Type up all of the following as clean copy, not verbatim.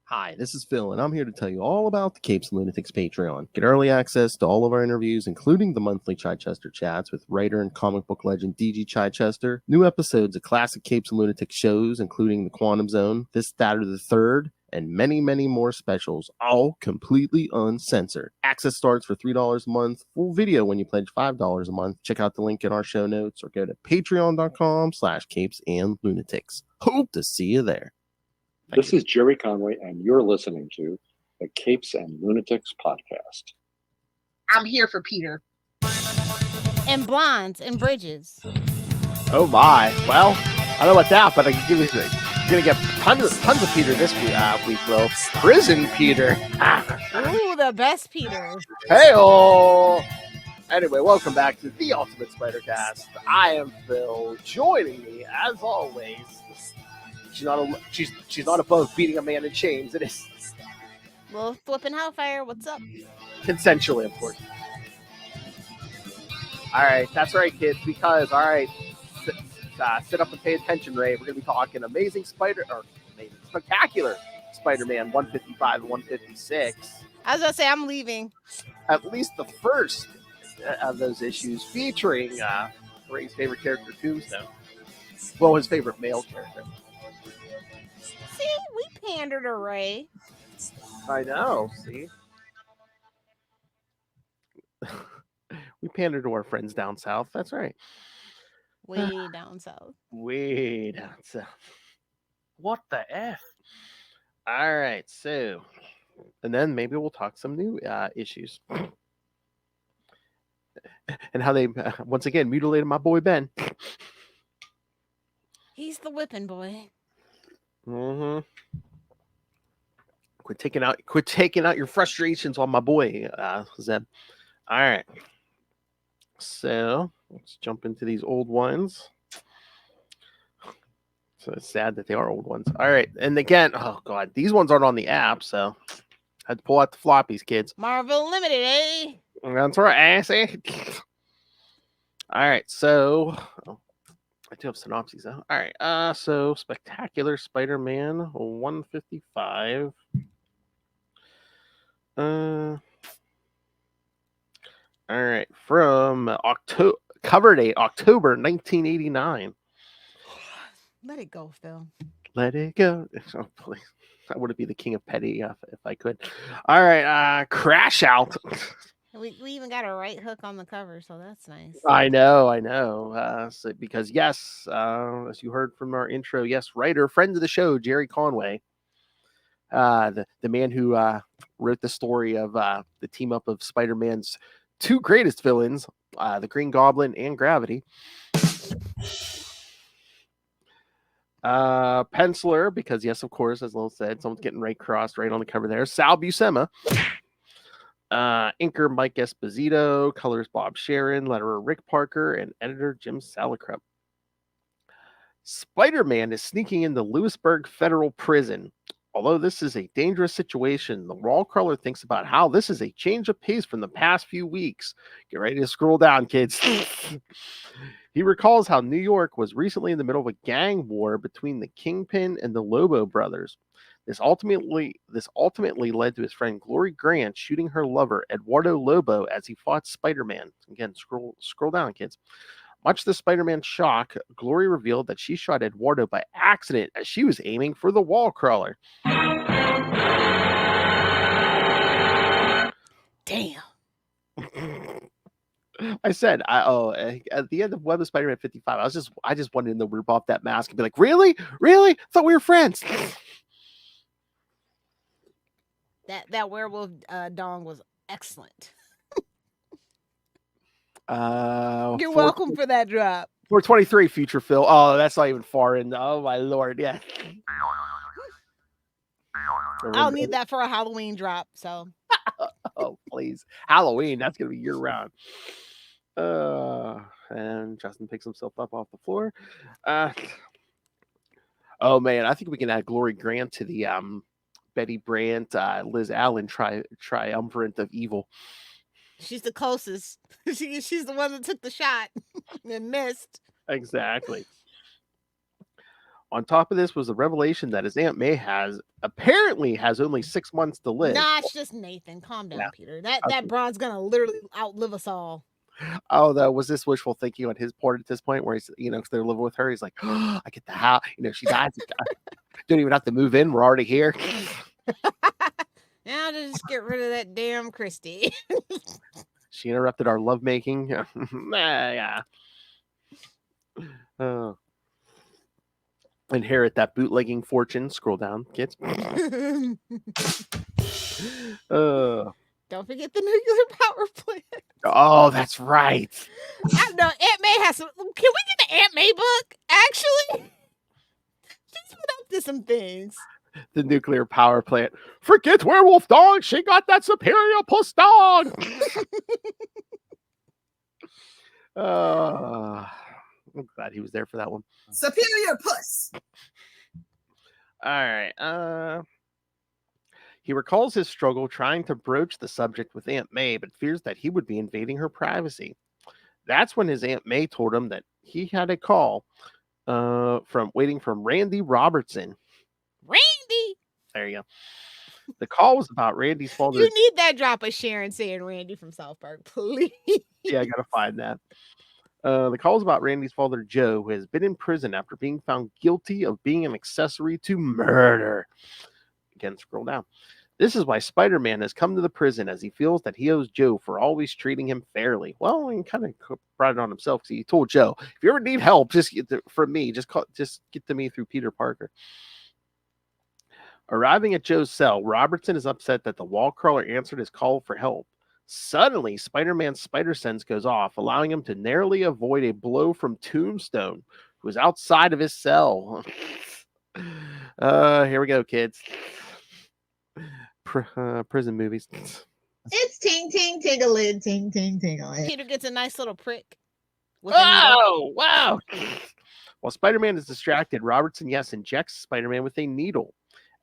Hi, this is Phil, and I'm here to tell you all about the Capes and Lunatics Patreon. Get early access to all of our interviews, including the monthly Chichester chats with writer and comic book legend DG Chichester, new episodes of classic Capes and Lunatics shows, including The Quantum Zone, This, That, or the Third, and many, many more specials, all completely uncensored. Access starts for $3 a month, full video when you pledge $5 a month. Check out the link in our show notes or go to patreon.com/capesandlunatics. Hope to see you there. This is Jerry Conway, and you're listening to the Capes and Lunatics podcast. I'm here for Peter. And blondes and bridges. Oh my! Well, I don't know about that, but I can give you. You're gonna get tons of Peter this week, though. Prison Peter. Ooh, the best Peter. Hey-oh! Anyway, welcome back to the Ultimate Spider-Cast. I am Phil. Joining me, as always, she's not above beating a man in chains. It is Well, flipping Hellfire, what's up? consensually, of course. All right, that's right, kids. Because sit up and pay attention, Ray. We're gonna be talking spectacular Spider-Man 155 and 156. I was gonna say I'm leaving. At least the first of those issues featuring Ray's favorite character, Tombstone. Well, his favorite male character. See, we pandered to Ray. I know, see? We pander to our friends down south. That's right. Way down south. Way down south. What the F? All right, so... And then maybe we'll talk some new issues. And how they, once again, mutilated my boy Ben. He's the whipping boy. Mm-hmm. Quit taking out your frustrations on my boy, Zeb. All right. So let's jump into these old ones. So it's sad that they are old ones. All right. And again, oh God, these ones aren't on the app, so I had to pull out the floppies, kids. Marvel Limited, eh? That's right, assy. All right. So I do have synopses though. All right. So Spectacular Spider-Man 155. All right, from cover date October 1989. Let it go, Phil. Let it go. Oh, please. I would be the king of petty if I could. All right, Crash Out. We even got a right hook on the cover, so that's nice. I know. Because yes, as you heard from our intro, yes, writer, friend of the show, Jerry Conway. The man who wrote the story of the team up of Spider-Man's two greatest villains, the Green Goblin and Gravity. Penciler, because yes, of course, as Lil said, someone's getting crossed right on the cover there. Sal Buscema. Inker Mike Esposito, colors Bob Sharon, letterer Rick Parker, and editor Jim Salicrup. Spider-Man is sneaking into Lewisburg Federal Prison. Although this is a dangerous situation, the Wallcrawler thinks about how this is a change of pace from the past few weeks. Get ready to scroll down, kids. He recalls how New York was recently in the middle of a gang war between the Kingpin and the Lobo brothers. This ultimately led to his friend Glory Grant shooting her lover, Eduardo Lobo, as he fought Spider-Man. Again, scroll down, kids. Much to Spider-Man's shock, Glory revealed that she shot Eduardo by accident as she was aiming for the Wallcrawler. Damn. I said, at the end of Web of Spider-Man 55, I just wanted him to rip off that mask and be like, really? Thought we were friends. That werewolf dong was excellent. You're welcome for that drop. 423 future Phil. Oh, that's not even far in. Oh my lord, yeah. I'll need that for a Halloween drop. So. Oh please, Halloween. That's gonna be year round. And Justin picks himself up off the floor. Oh man, I think we can add Glory Grant to the Betty Brant, Liz Allen triumvirate of evil. She's the closest. She's the one that took the shot and missed. Exactly. On top of this was the revelation that his Aunt May apparently has only 6 months to live. Nah, it's just Nathan. Calm down, Yeah. Peter. That Okay. broad's gonna literally outlive us all. Oh, though, was this wishful thinking on his part at this point where he's, because they're living with her? He's like, oh, I get the house. She dies. Don't even have to move in. We're already here. Now just get rid of that damn Christy. She interrupted our lovemaking. Yeah. Inherit that bootlegging fortune. Scroll down, kids. Don't forget the nuclear power plant. Oh, that's right. I know Aunt May has some. Can we get the Aunt May book? Actually, she's been up to some things. The nuclear power plant. Forget werewolf dog. She got that superior puss dog. I'm glad he was there for that one. Superior puss. All right. He recalls his struggle trying to broach the subject with Aunt May, but fears that he would be invading her privacy. That's when his Aunt May told him that he had a call from Randy Robertson. Randy. There you go. The call was about Randy's father. You need that drop of Sharon saying Randy from South Park, please. Yeah, I gotta find that. The call was about Randy's father, Joe, who has been in prison after being found guilty of being an accessory to murder. Again, scroll down. This is why Spider-Man has come to the prison, as he feels that he owes Joe for always treating him fairly. Well, he kind of brought it on himself because he told Joe, if you ever need help, just get from me. Just get to me through Peter Parker. Arriving at Joe's cell, Robertson is upset that the wall crawler answered his call for help. Suddenly, Spider-Man's spider sense goes off, allowing him to narrowly avoid a blow from Tombstone, who is outside of his cell. Here we go, kids. Prison movies. It's ting ting tingalid, ting ting tingalid. Peter gets a nice little prick. With a needle. Oh, wow. While Spider-Man is distracted, Robertson, injects Spider-Man with a needle.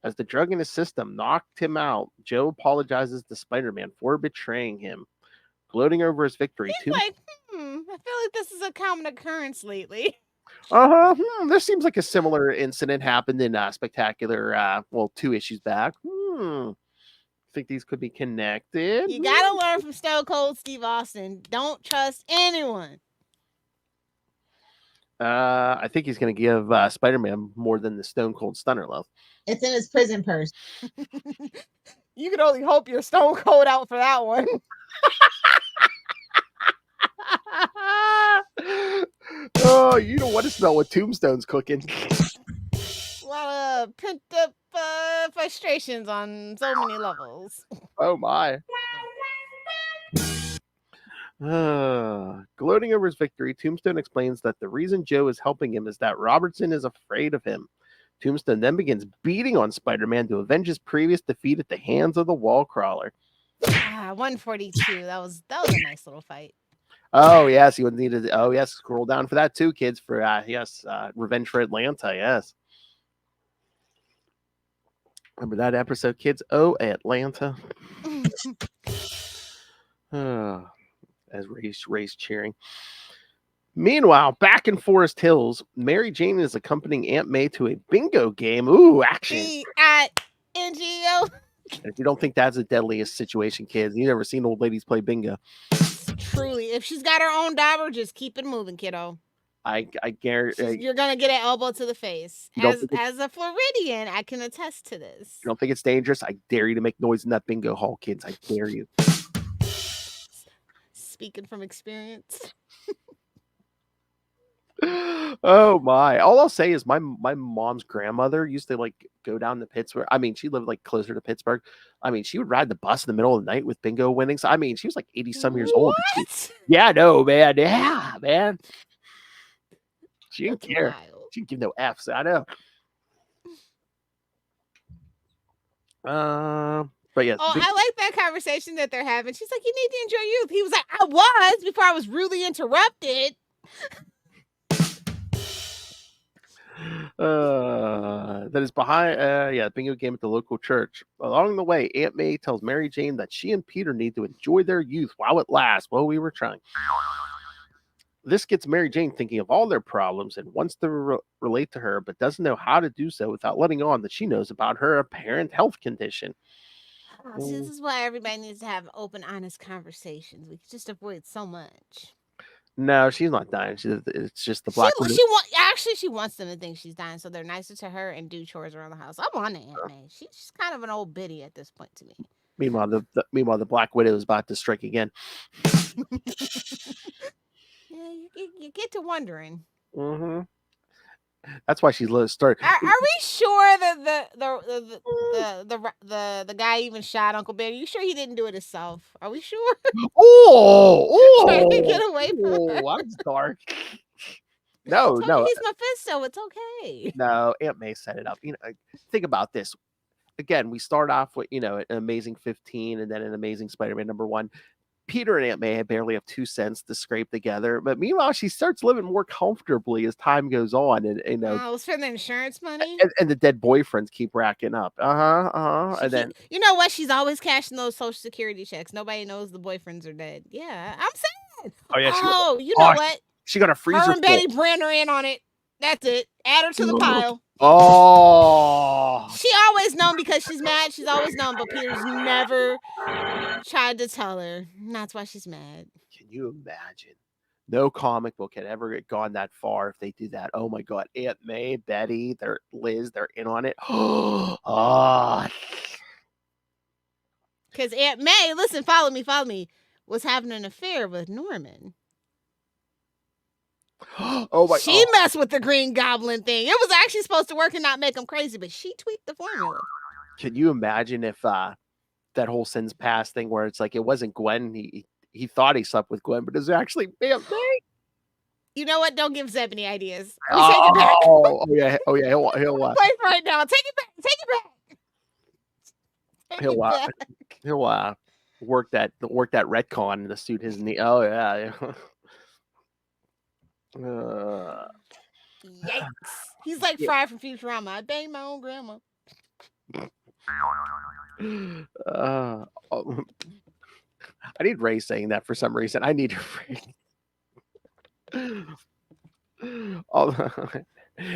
As the drug in his system knocked him out, Joe apologizes to Spider-Man for betraying him. Gloating over his victory, He's like, I feel like this is a common occurrence lately. This seems like a similar incident happened in Spectacular, 2 issues back. Think these could be connected? You gotta learn from Stone Cold Steve Austin. Don't trust anyone. I think he's going to give Spider-Man more than the Stone Cold Stunner love. It's in his prison purse. You can only hope you're Stone Cold out for that one. Oh, you don't want to smell what Tombstone's cooking. A lot of pent up frustrations on so many levels. Oh my. Gloating over his victory, Tombstone explains that the reason Joe is helping him is that Robertson is afraid of him. Tombstone then begins beating on Spider-Man to avenge his previous defeat at the hands of the wall crawler. 142. That was a nice little fight. Oh yes, you would need to. Oh yes, scroll down for that too, kids. For Revenge for Atlanta. Yes, remember that episode, kids? Oh, Atlanta. As Ray's cheering. Meanwhile, back in Forest Hills, Mary Jane is accompanying Aunt May to a bingo game. Ooh, action! B-I-N-G-O. If you don't think that's the deadliest situation, kids, you've never seen old ladies play bingo. Truly, if she's got her own dauber, just keep it moving, kiddo. I guarantee you're gonna get an elbow to the face. As a Floridian, I can attest to this. You don't think it's dangerous? I dare you to make noise in that bingo hall, kids. I dare you. Speaking from experience. Oh my! All I'll say is my mom's grandmother used to go down to Pittsburgh. I mean, she lived closer to Pittsburgh. I mean, she would ride the bus in the middle of the night with bingo winnings. I mean, she was 80-some years old. Yeah, no, man. Yeah, man. She didn't care. Wild. She didn't give no F's. I know. But yes. Oh, I like that conversation that they're having. She's like, "You need to enjoy youth." He was like, "I was before I was rudely interrupted." That is behind bingo game at the local church. Along the way, Aunt May tells Mary Jane that she and Peter need to enjoy their youth while it lasts. Well, we were trying. This gets Mary Jane thinking of all their problems and wants to relate to her, but doesn't know how to do so without letting on that she knows about her apparent health condition. Oh, see, this is why everybody needs to have open, honest conversations. We could just avoid so much. No, she's not dying. It's just the She Black Widow. she wants them to think she's dying, so they're nicer to her and do chores around the house. I'm on Aunt May. She's kind of an old biddy at this point to me. Meanwhile, the Black Widow is about to strike again. Yeah, you get to wondering. Mm-hmm. That's why she's started. Are we sure that the guy even shot Uncle Ben? Are you sure he didn't do it himself? Are we sure? Trying to get away from her. That's dark. No, He's Mephisto. It's okay. No, Aunt May set it up. Think about this. Again, we start off with an Amazing 15 and then an Amazing Spider-Man #1. Peter and Aunt May barely have 2 cents to scrape together, but meanwhile, she starts living more comfortably as time goes on, and it was for the insurance money, and the dead boyfriends keep racking up. And then you know what? She's always cashing those Social Security checks. Nobody knows the boyfriends are dead. Yeah, I'm saying. Oh yeah. You know what? She got a freezer. Her and Betty Brenner in on it. That's it. Add her to the pile. Oh. She always known because she's mad. She's always known, but Peter's never tried to tell her. And that's why she's mad. Can you imagine? No comic book had ever gone that far if they do that. Oh my God. Aunt May, Betty, Liz, they're in on it. Oh. Because Aunt May, listen, follow me, was having an affair with Norman. Oh my! She messed with the Green Goblin thing. It was actually supposed to work and not make him crazy, but she tweaked the formula. Can you imagine if that whole Sins Past thing, where it's like it wasn't Gwen, he thought he slept with Gwen, but it was actually Aunt May? You know what? Don't give Zeb any ideas. Take it back. Oh yeah. He'll play right now. Take it back. He'll work that retcon to suit his need. Oh yeah. Yikes. He's like Fry from Futurama. I banged my own grandma. I need Ray saying that for some reason. I need Ray. And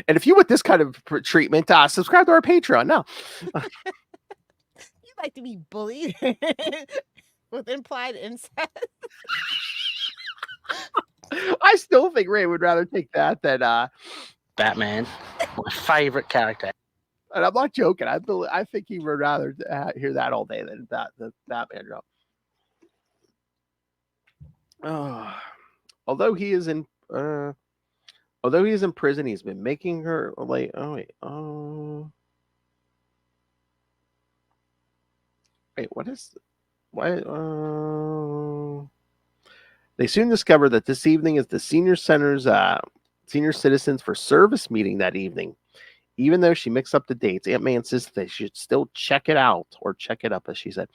if you want this kind of treatment, subscribe to our Patreon now. You like to be bullied with implied incest. I still think Ray would rather take that than Batman, my favorite character. And I'm not joking. I think he would rather hear that all day than the Batman job. Although he is in prison, he's been making her like. Wait, what is? Why? They soon discover that this evening is the senior center's senior citizens for service meeting that evening. Even though she mixed up the dates, Aunt May insists they should still check it out, or check it up, as she said.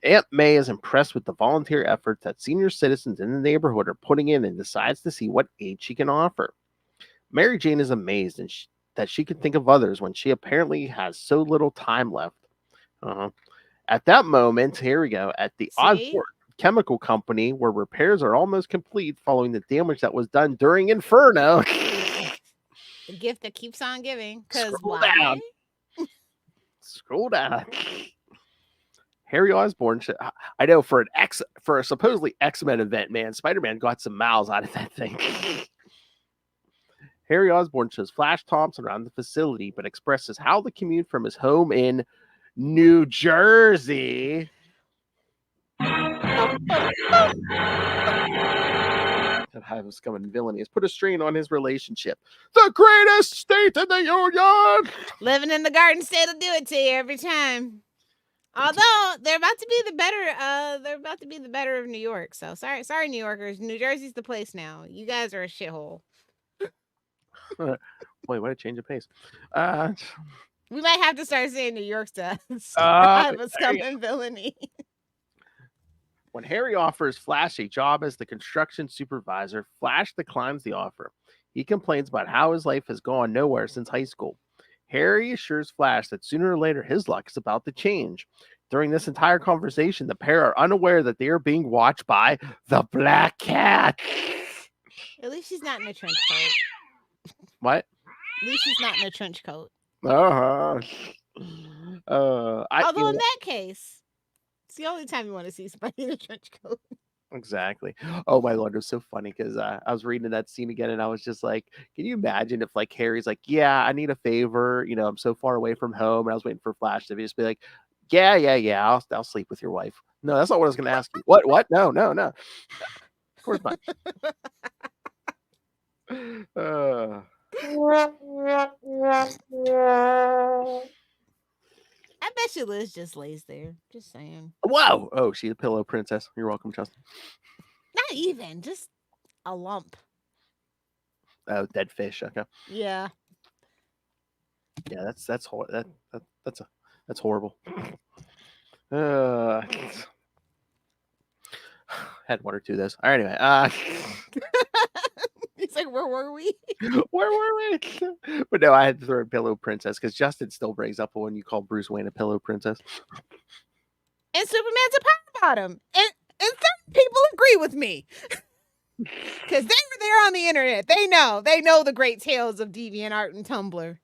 Aunt May is impressed with the volunteer efforts that senior citizens in the neighborhood are putting in and decides to see what aid she can offer. Mary Jane is amazed that she can think of others when she apparently has so little time left. At that moment, here we go, at the Osborne Chemical Company, where repairs are almost complete following the damage that was done during Inferno. The gift that keeps on giving. Scroll down. Scroll down. Harry Osborn. I know for a supposedly X-Men event, man, Spider-Man got some miles out of that thing. Harry Osborn shows Flash Thompson around the facility, but expresses how the commute from his home in New Jersey. Has come in villainy has put a strain on his relationship. The greatest state in the union. Living in the Garden State will do it to you every time. Although they're about to be the better of New York. So sorry, New Yorkers. New Jersey's the place now. You guys are a shithole. Boy, what a change of pace. We might have to start saying New York stuff. What's coming villainy. When Harry offers Flash a job as the construction supervisor, Flash declines the offer. He complains about how his life has gone nowhere since high school. Harry assures Flash that sooner or later his luck is about to change. During this entire conversation, the pair are unaware that they are being watched by the Black Cat. At least she's not in a trench coat. What? At least she's not in a trench coat. Uh-huh. Although in that case, it's the only time you want to see somebody in a trench coat. Exactly. Oh my lord, it was so funny because I was reading that scene again, and I was just like, can you imagine if like Harry's like, yeah, I need a favor, you know, I'm so far away from home, and I was waiting for Flash to just be like, yeah, I'll sleep with your wife. No, that's not what I was going to ask you. What? No. Of course not. I bet you Liz just lays there. Just saying. Whoa! Oh, she's a pillow princess. You're welcome, Justin. Not even, just a lump. Oh, dead fish. Okay. Yeah. Yeah, that's horrible. Had one or two of those. All right, anyway. He's like, where were we? Where were we? But no, I had to throw a pillow princess because Justin still brings up when you call Bruce Wayne a pillow princess. And Superman's a power bottom. And certain people agree with me. Because they were there on the internet. They know the great tales of DeviantArt and Tumblr.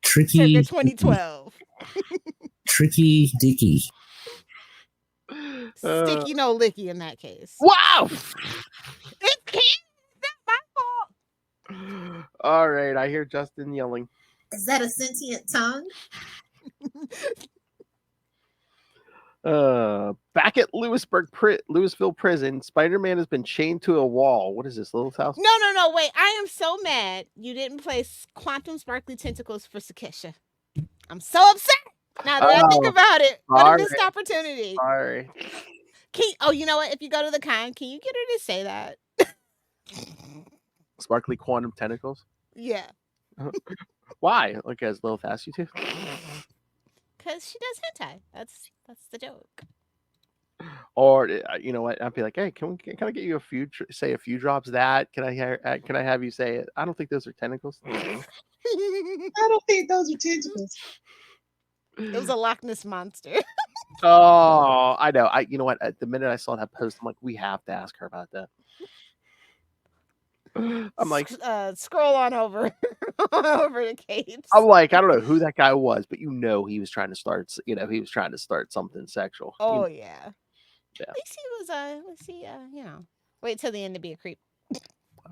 Tricky. Circa 2012. Tricky Dicky. Sticky no licky in that case. Wow! It's not my fault. All right, I hear Justin yelling. Is that a sentient tongue? Back at Louisville prison, Spider-Man has been chained to a wall. What is this, Lilith's house? No, wait. I am so mad you didn't place quantum sparkly tentacles for Sakisha. I'm so upset. Now that I think about it, what a missed opportunity. Sorry. You know what? If you go to the con, can you get her to say that? Sparkly quantum tentacles? Yeah. Why? Like, as Lilith asked you to? Because she does hentai. That's the joke. Or you know what? I'd be like, hey, can I get you say a few drops of that? Can I have you say it? I don't think those are tentacles. I don't think those are tentacles. It was a Loch Ness monster. Oh, I know. You know what? At the minute I saw that post, I'm like, we have to ask her about that. I'm like, scroll on over to Capes. I'm like, I don't know who that guy was, but he was trying to start. He was trying to start something sexual. Oh yeah. Yeah. At least he was wait till the end to be a creep.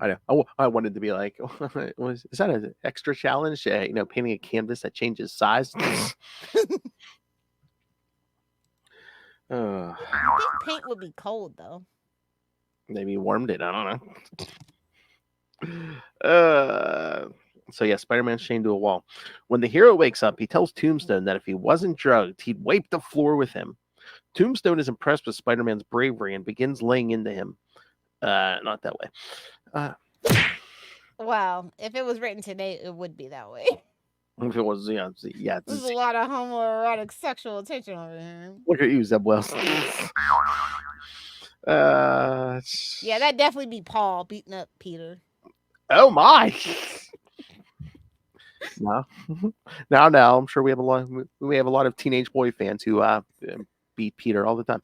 I know. I wanted to be like, is that an extra challenge? Painting a canvas that changes size. I think paint would be cold though. Maybe he warmed it. I don't know. So yeah, Spider-Man's chained to a wall. When the hero wakes up, he tells Tombstone that if he wasn't drugged, he'd wipe the floor with him. Tombstone is impressed with Spider-Man's bravery and begins laying into him. Not that way. Wow, if it was written today, it would be that way. If it was, yeah. There's a lot of homoerotic sexual attention over here. Look at you, Zeb Wells. Yeah, that'd definitely be Paul beating up Peter. Oh my! No. I'm sure we have a lot of teenage boy fans who beat Peter all the time.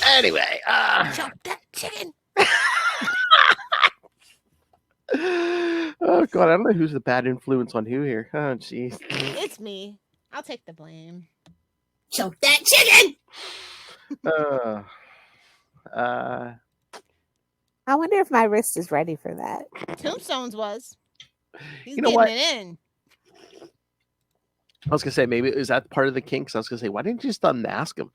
Anyway, Chop that chicken. Oh god, I don't know who's the bad influence on who here. Oh jeez. It's me. I'll take the blame. Choke that chicken. I wonder if my wrist is ready for that. Tombstone's was. He's You know getting what? it in. I was gonna say, maybe is that part of the kinks? I was gonna say, why didn't you just unmask him?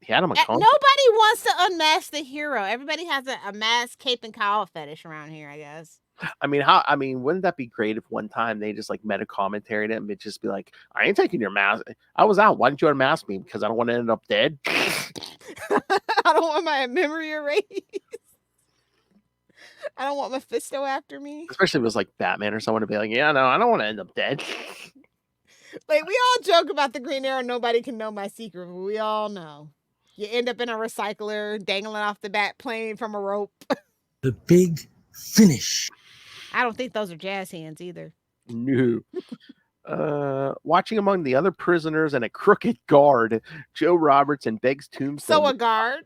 He had him Nobody wants to unmask the hero. Everybody has a mask, cape, and cowl fetish around here, I guess. I mean, wouldn't that be great if one time they just like meta commentaried it and it'd just be like, I ain't taking your mask. I was out. Why didn't you unmask me? Because I don't want to end up dead. I don't want my memory erased. I don't want Mephisto after me. Especially if it was like Batman or someone to be like, yeah, no, I don't want to end up dead. Like, we all joke about the Green Arrow, nobody can know my secret, but we all know. You end up in a recycler, dangling off the bat plane from a rope. The big finish. I don't think those are jazz hands either. No. Watching among the other prisoners and a crooked guard, Joe Robertson begs Tombstone. So a guard.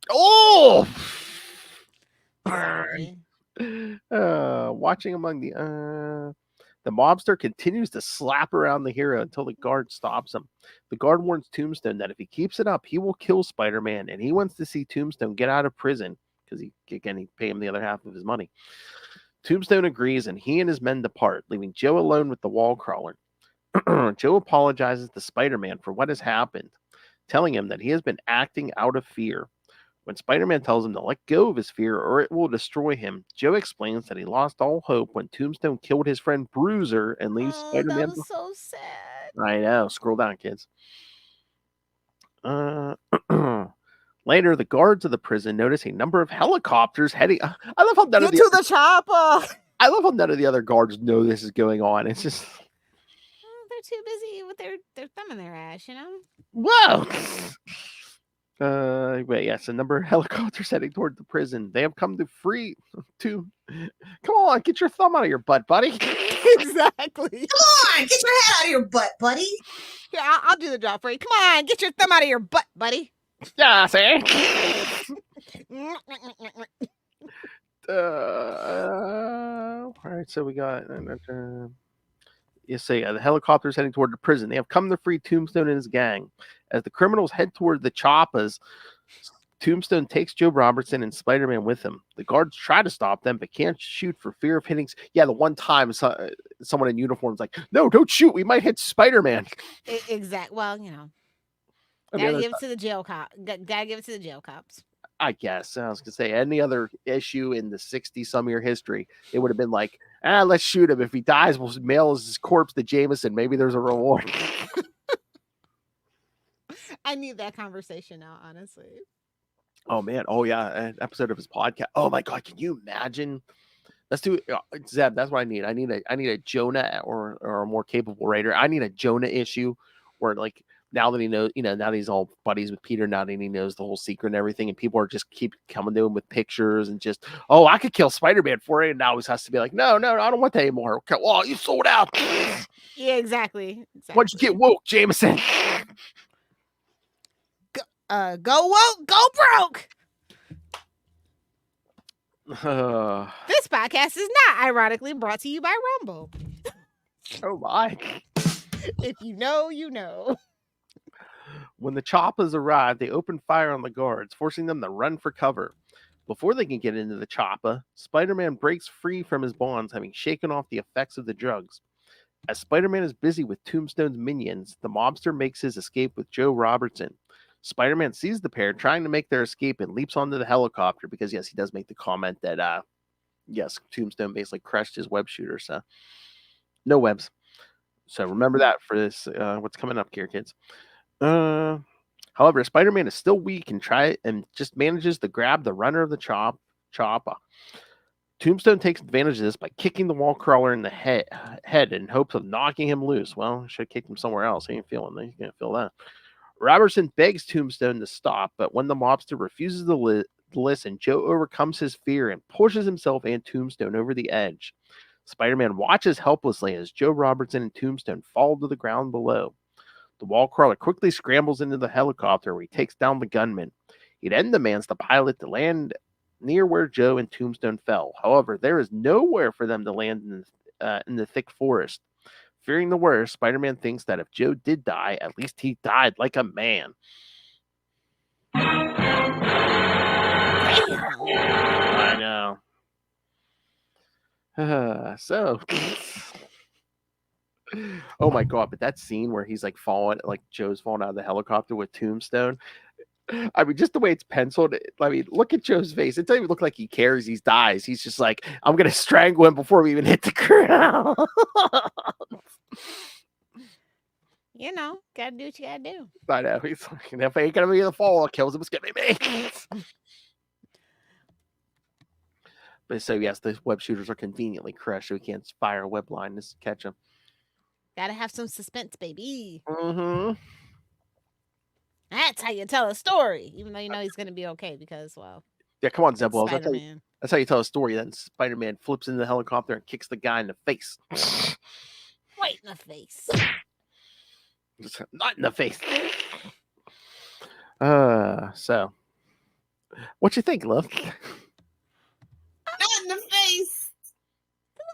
Oh! Sorry. Watching among the mobster continues to slap around the hero until the guard stops him. The guard warns Tombstone that if he keeps it up, he will kill Spider-Man, and he wants to see Tombstone get out of prison because he pay him the other half of his money. Tombstone agrees, and he and his men depart, leaving Joe alone with the wall crawler. Joe apologizes to Spider-Man for what has happened, telling him that he has been acting out of fear. When Spider-Man tells him to let go of his fear or it will destroy him, Joe explains that he lost all hope when Tombstone killed his friend Bruiser and leaves Oh, Spider-Man. that was so sad. I know. Scroll down, kids. Later, the guards of the prison notice a number of helicopters heading. I love how none Get of the to the chopper. I love how none of the other guards know this is going on. It's just They're too busy with their thumb in their ass, you know. whoa. But yes, a number of helicopters heading toward the prison. They have come to free to. Come on, get your thumb out of your butt, buddy. Exactly. Come on, get your head out of your butt, buddy. Here, I'll do the job for you. Come on, get your thumb out of your butt, buddy. Yeah, see. All right, so we got. You say the helicopters heading toward the prison. They have come to free Tombstone and his gang. As the criminals head toward the choppas, Tombstone takes Joe Robertson and Spider-Man with him. The guards try to stop them, but can't shoot for fear of hitting. Yeah, the one time someone in uniform is like, "No, don't shoot. We might hit Spider-Man." Exactly. Well, you know, I mean, gotta give it to the jail cop. Gotta give it to the jail cops. I guess I was gonna say any other issue in the 60-some year history, it would have been like, let's shoot him. If he dies, we'll mail his corpse to Jameson. Maybe there's a reward. I need that conversation now, honestly. Oh man, oh yeah, an episode of his podcast. Oh my god, can you imagine? Let's do Zeb. That's what I need. I need a Jonah or a more capable writer. I need a Jonah issue where like. Now that he knows, now that he's all buddies with Peter, now that he knows the whole secret and everything, and people are just keep coming to him with pictures and just, oh, I could kill Spider-Man for it, and now he has to be like, no, I don't want that anymore. Okay, well, you sold out. Yeah, exactly. Why'd you get woke, Jameson? Go woke, go broke. This podcast is not ironically brought to you by Rumble. Oh my! If you know, you know. When the choppas arrive, they open fire on the guards, forcing them to run for cover. Before they can get into the choppa, Spider-Man breaks free from his bonds, having shaken off the effects of the drugs. As Spider-Man is busy with Tombstone's minions, the mobster makes his escape with Joe Robertson. Spider-Man sees the pair trying to make their escape and leaps onto the helicopter because, yes, he does make the comment that, yes, Tombstone basically crushed his web shooter, so no webs. So remember that for this, what's coming up here, kids. However, Spider-Man is still weak and just manages to grab the runner of the choppa. Tombstone takes advantage of this by kicking the wall crawler in the head in hopes of knocking him loose. Well, he should have kicked him somewhere else. He ain't feeling that. He's gonna feel that. Robertson begs Tombstone to stop, but when the mobster refuses to listen, Joe overcomes his fear and pushes himself and Tombstone over the edge. Spider-Man watches helplessly as Joe Robertson and Tombstone fall to the ground below. The wall crawler quickly scrambles into the helicopter where he takes down the gunman. He then demands the pilot to land near where Joe and Tombstone fell. However, there is nowhere for them to land in the thick forest. Fearing the worst, Spider-Man thinks that if Joe did die, at least he died like a man. I know. So, oh my god! But that scene where he's like falling, like Joe's falling out of the helicopter with Tombstone. I mean, just the way it's penciled. I mean, look at Joe's face. It doesn't even look like he cares. He dies. He's just like, I'm gonna strangle him before we even hit the ground. You know, gotta do what you gotta do. I know. He's like, if it ain't gonna be the fall that kills him, it's gonna be me. But so yes, the web shooters are conveniently crushed, so we can't fire a web line to catch them. Gotta have some suspense, baby. Mm-hmm. That's how you tell a story, even though you know he's gonna be okay because, well, Yeah, come on, Zeb Wells. Spider-Man. That's how you tell a story. Then Spider-Man flips into the helicopter and kicks the guy in the face. Right in the face. Not in the face. So what you think, love?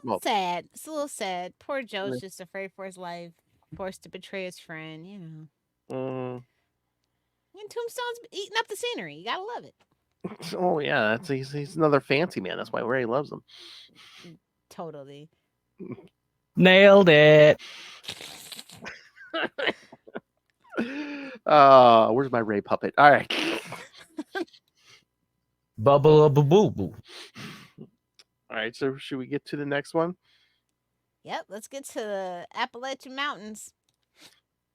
Well, sad. It's a little sad. Poor Joe's just afraid for his life, forced to betray his friend. You know. And Tombstone's eating up the scenery. You gotta love it. oh yeah, he's another fancy man. That's why Ray loves him. Totally. Nailed it. Where's my Ray puppet? All right. Bubble boo boo. All right, so should we get to the next one? Yep. Let's get to the Appalachian Mountains.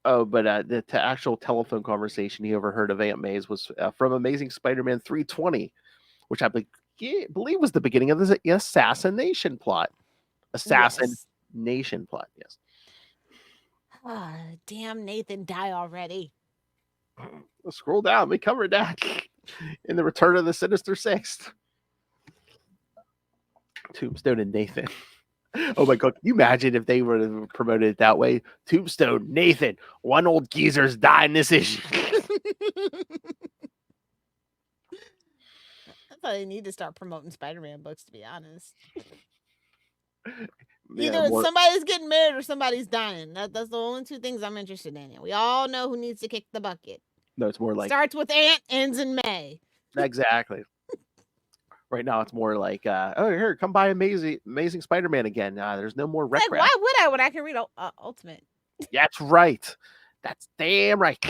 Oh, but the actual telephone conversation he overheard of Aunt May's was from Amazing Spider-Man 320, which I believe was the beginning of the assassination plot. Assassination plot, yes. Damn, Nathan, die already. Scroll down. We covered that in the Return of the Sinister Six. Tombstone and Nathan. Oh my God, can you imagine if they were to promote it that way? Tombstone, Nathan, one old geezer's dying this issue. I thought they need to start promoting Spider-Man books, to be honest. Either somebody's getting married or somebody's dying. That's the only two things I'm interested in. We all know who needs to kick the bucket. No, it's more like starts with Aunt, ends in May. Exactly. Right now, it's more like, oh, here, come buy Amazing Spider-Man again. There's no more rec. Like, why would I when I can read Ultimate? That's right. That's damn right.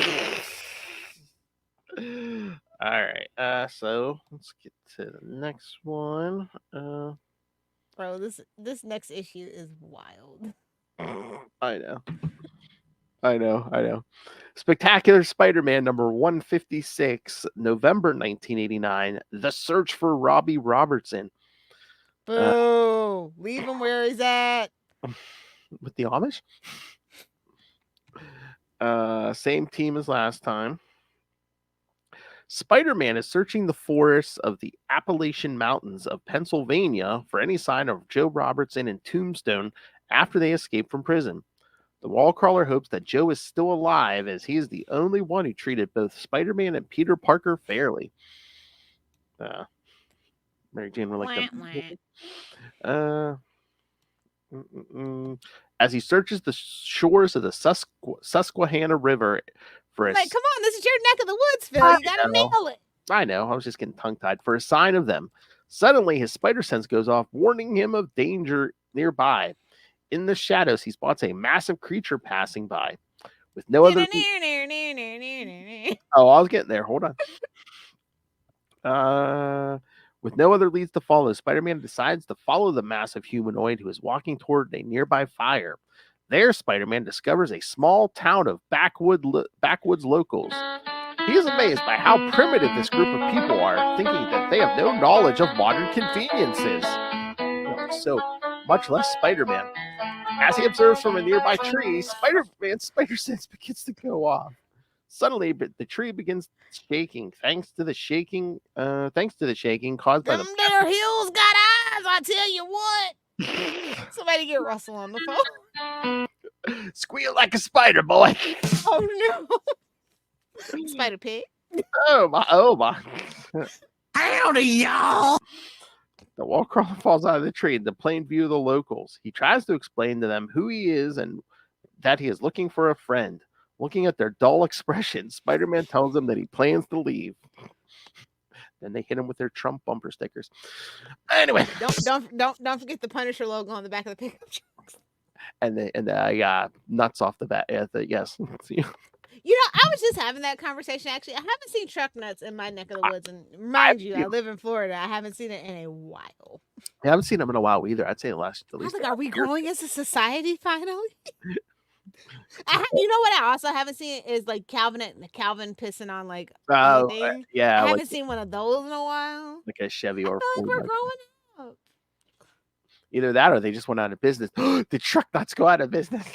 All right. So let's get to the next one. Bro, this next issue is wild. I know. Spectacular Spider-Man number 156, November 1989. The Search for Robbie Robertson. Boo! Leave him where he's at. With the Amish? Same team as last time. Spider-Man is searching the forests of the Appalachian Mountains of Pennsylvania for any sign of Joe Robertson and Tombstone after they escape from prison. The wall crawler hopes that Joe is still alive, as he is the only one who treated both Spider-Man and Peter Parker fairly. Mary Jane would like as he searches the shores of the Susquehanna River for come on, this is your neck of the woods, Phil. You gotta nail it. I know. I was just getting tongue-tied. For a sign of them. Suddenly, his spider sense goes off, warning him of danger nearby. In the shadows, he spots a massive creature passing by. With no other... Oh, I was getting there. Hold on. With no other leads to follow, Spider-Man decides to follow the massive humanoid who is walking toward a nearby fire. There, Spider-Man discovers a small town of backwoods locals. He is amazed by how primitive this group of people are, thinking that they have no knowledge of modern conveniences. So, much less Spider-Man. As he observes from a nearby tree, Spider-Man's spider sense begins to go off. Suddenly, the tree begins shaking, thanks to the shaking caused by them there hills got eyes, I tell you what. Somebody get Russell on the phone. Squeal like a spider, boy. Oh no. Spider pig. Oh my. Howdy, y'all. The wall crawler falls out of the tree in the plain view of the locals. He tries to explain to them who he is and that he is looking for a friend. Looking at their dull expressions, Spider-Man tells them that he plans to leave. Then they hit him with their Trump bumper stickers. Anyway, don't forget the Punisher logo on the back of the pickup truck. And the nuts off the back. Yes. You know, I was just having that conversation. Actually, I haven't seen truck nuts in my neck of the woods, and mind you, I live in Florida. I haven't seen it in a while. I haven't seen them in a while either. I'd say at least. I was like, are we growing as a society finally? You know what I also haven't seen is like Calvin pissing on like anything. Yeah, I haven't seen one of those in a while. Like a Chevy or I feel like we're growing up. Either that or they just went out of business. The truck nuts go out of business.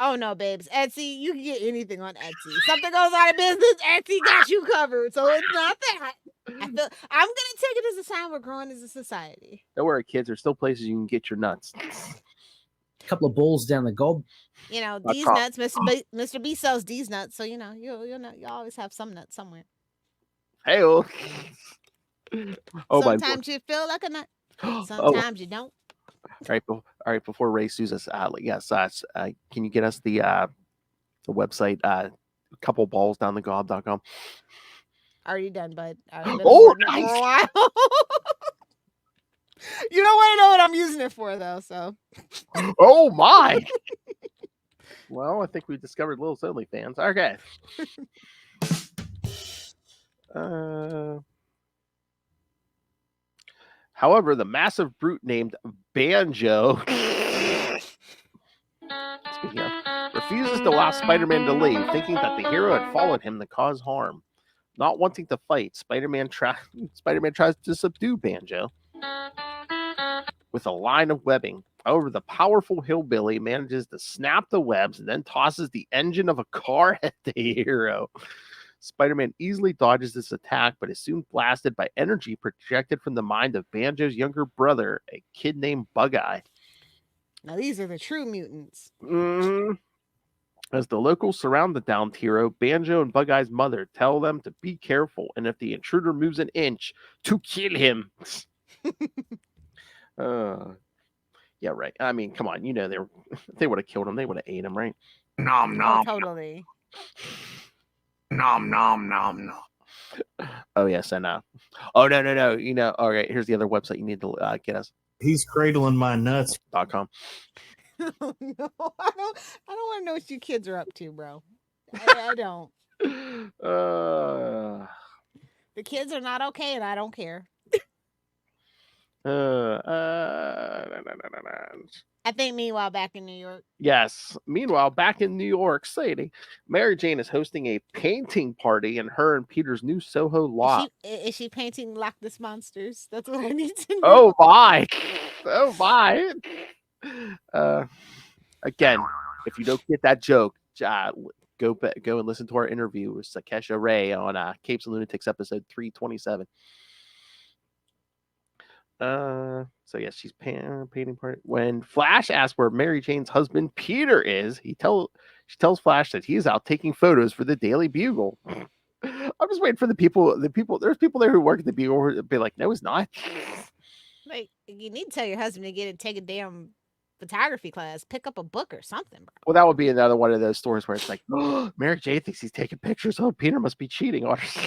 Oh no, babes. Etsy, you can get anything on Etsy. Something goes out of business, Etsy got you covered. So it's not that. I'm gonna take it as a sign we're growing as a society. Don't worry, kids. There's still places you can get your nuts. A couple of bowls down the gob. You know, these nuts, Mr. B sells these nuts, so you know, you'll know you always have some nuts somewhere. Hey, sometimes you feel like a nut. Sometimes you don't. All right. Before Ray sues us, yes, can you get us the website? Couple balls down the gob.com. Already done, bud. I've been Oh, hoarding it for nice. a while. You don't want to know what I'm using it for, though. So. Oh my. Well, I think we discovered Lilith's OnlyFans. Okay. However, the massive brute named Banjo speaking of, refuses to allow Spider-Man to leave, thinking that the hero had followed him to cause harm. Not wanting to fight, Spider-Man tries to subdue Banjo with a line of webbing. However, the powerful hillbilly manages to snap the webs and then tosses the engine of a car at the hero. Spider-Man easily dodges this attack, but is soon blasted by energy projected from the mind of Banjo's younger brother, a kid named Bug Eye. Now, these are the true mutants. As the locals surround the downed hero, Banjo and Bug Eye's mother tell them to be careful, and if the intruder moves an inch, to kill him. Yeah, right. I mean, come on. You know, they would have killed him. They would have ate him, right? Nom nom. Oh, totally. Nom nom nom nom. Oh, yes. And oh, no. You know, all right. Here's the other website you need to get us. He's cradling my nuts. .com. Oh, no, I don't want to know what you kids are up to, bro. I don't. The kids are not okay, and I don't care. I think meanwhile back in New York. Yes. Meanwhile, back in New York City, Mary Jane is hosting a painting party in her and Peter's new Soho lot. Is she painting Loch Ness monsters? That's what I need to know. Oh my! Oh my! Again, if you don't get that joke, go and listen to our interview with Sakesha Ray on Capes and Lunatics episode 327. So yes, she's painting part. When Flash asks where Mary Jane's husband Peter is, she tells Flash that he's out taking photos for the Daily Bugle. I'm just waiting for the people. There's people there who work at the Bugle who be like, no, he's not. Like, you need to tell your husband to take a damn photography class, pick up a book or something, bro. Well, that would be another one of those stories where it's like, oh, Mary Jane thinks he's taking pictures. Oh, Peter must be cheating on her.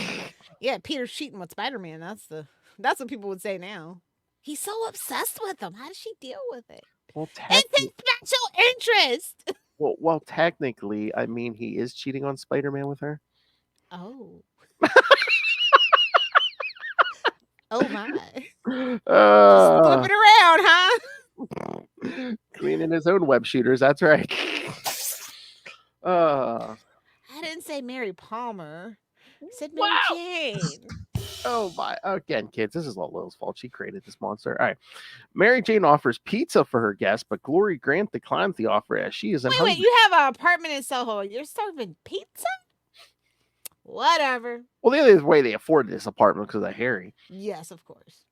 Yeah, Peter's cheating with Spider-Man. That's what people would say now. He's so obsessed with him. How does she deal with it? Well, it's his special interest. Well, technically, I mean, he is cheating on Spider-Man with her. Oh. Oh my. Just flip it around, huh? Cleaning his own web shooters. That's right. I didn't say Mary Palmer. I said Mary Jane. Oh my! Again, kids, this is all Lil's fault. She created this monster. All right. Mary Jane offers pizza for her guests, but Glory Grant declines the offer as she isn't hungry. Wait, you have an apartment in Soho. You're serving pizza? Whatever. Well, the other way they afford this apartment because of Harry. Yes, of course.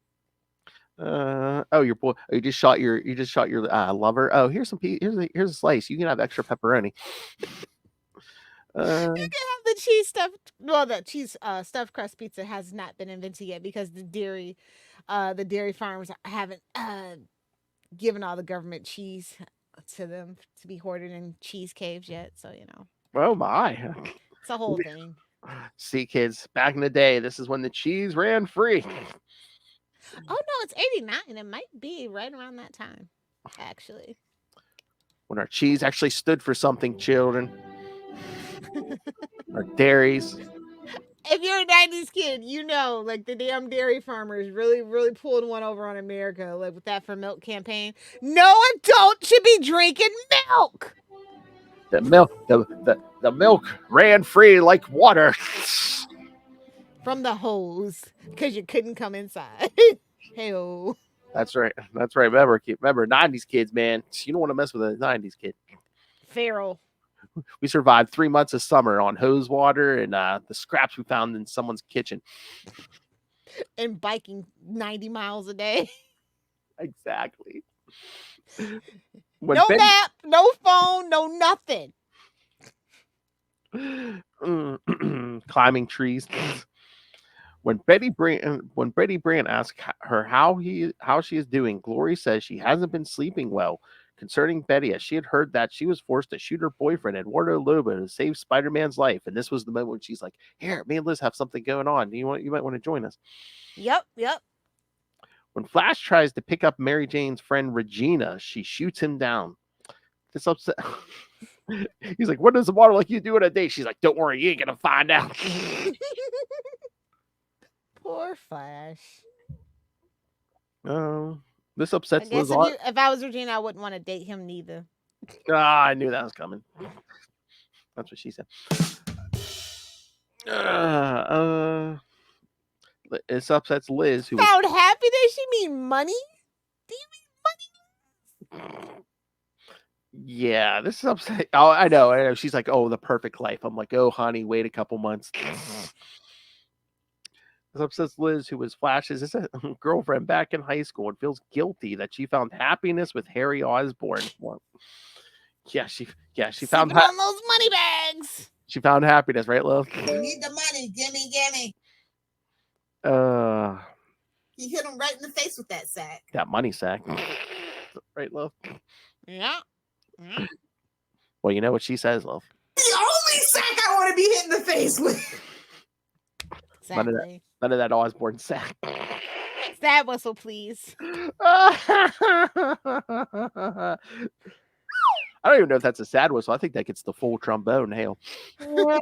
Your boy. Oh, you just shot your lover. Oh, here's some here's a slice. You can have extra pepperoni. You can have the cheese stuffed. Well, the cheese stuffed crust pizza has not been invented yet because the dairy farms haven't given all the government cheese to them to be hoarded in cheese caves yet. So Oh my! It's a whole thing. See, kids, back in the day, this is when the cheese ran free. Oh no, it's 89. It might be right around that time, actually. When our cheese actually stood for something, children. Our dairies. If you're a 90s kid, like the damn dairy farmers really, really pulled one over on America, like with that For Milk campaign. No adult should be drinking milk. The milk ran free like water. From the hose, because you couldn't come inside. Hey-o. That's right. Remember, 90s kids, man. You don't want to mess with a 90s kid. Feral. We survived 3 months of summer on hose water and the scraps we found in someone's kitchen. And biking 90 miles a day. Exactly. No map, no phone, no nothing. Climbing trees. When Betty Brant asks her how she is doing, Glory says she hasn't been sleeping well. Concerning Betty, as she had heard that she was forced to shoot her boyfriend Eduardo Lobo to save Spider-Man's life, and this was the moment when she's like, "Here, me and Liz have something going on. You might want to join us." Yep. When Flash tries to pick up Mary Jane's friend Regina, she shoots him down. This upset. He's like, "What does a model like you do in a day?" She's like, "Don't worry, you ain't gonna find out." Poor Flash. This I upsets guess Liz. if I was Regina, I wouldn't want to date him neither. I knew that was coming. That's what she said. This upsets Liz, who Found happy? Does she mean money? Do you yeah, this is upset. Oh, I know. She's like, "Oh, the perfect life." I'm like, "Oh, honey, wait a couple months." This upsets Liz, who was Flash's girlfriend back in high school and feels guilty that she found happiness with Harry Osborn. Well, she found on those money bags? she found happiness, right, love? You need the money. Gimme. He hit him right in the face with that sack. That money sack, right, love? Yeah. Well, you know what she says, love. The only sack I want to be hit in the face with. Exactly. None of that Osborn sack. Stab whistle, please. I don't even know if that's a sad whistle. I think that gets the full trombone hail. He doesn't